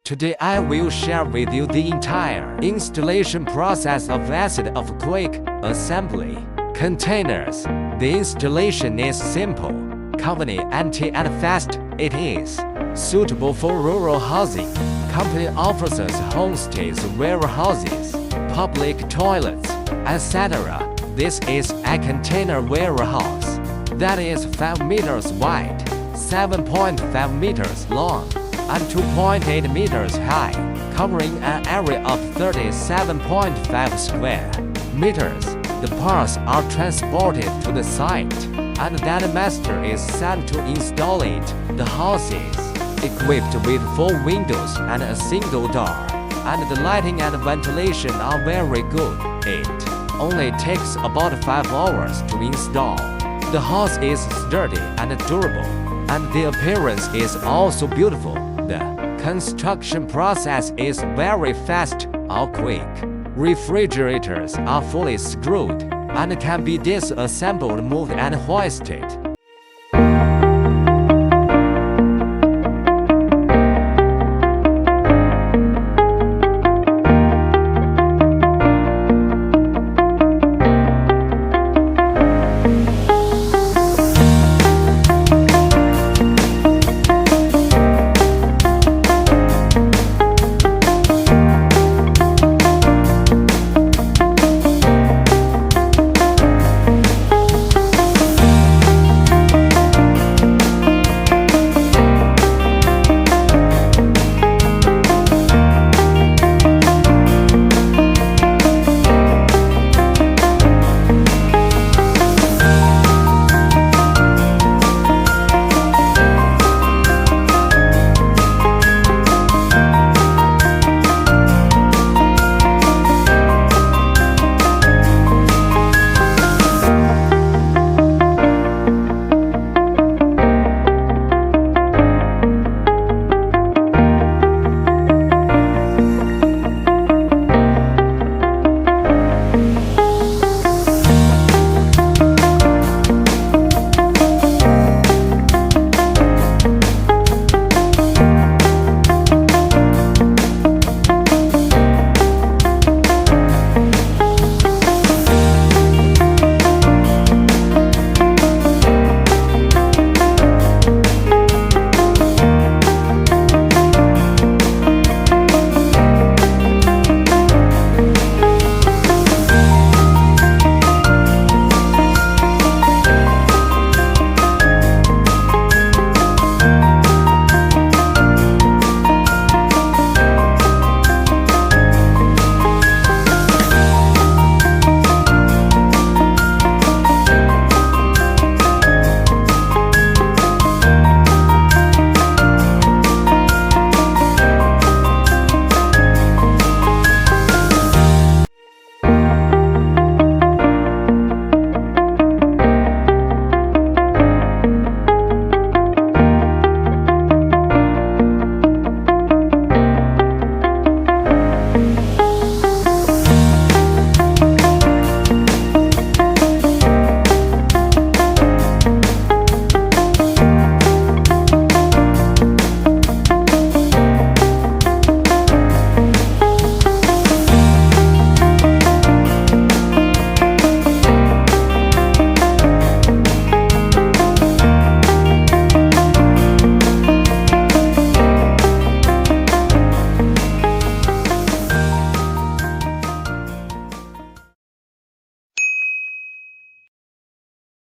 Today I will share with you the entire installation process of method of quick assembly containers. The installation is simple, convenient and fast. It is suitable for rural housing. Company offers us homestays, warehouses, public toilets, etc. This is a container warehouse that is 5 meters wide, 7.5 meters long, and 2.8 meters high, covering an area of 37.5 square meters. The parts are transported to the site, and that master is sent to install it. The house is equipped with 4 windows and a single door, and the lighting and ventilation are very good. It only takes about 5 hours to install. The house is sturdy and durable, and the appearance is also beautiful. The construction process is very fast or quick. Refrigerators are fully screwed and can be disassembled, moved and hoisted.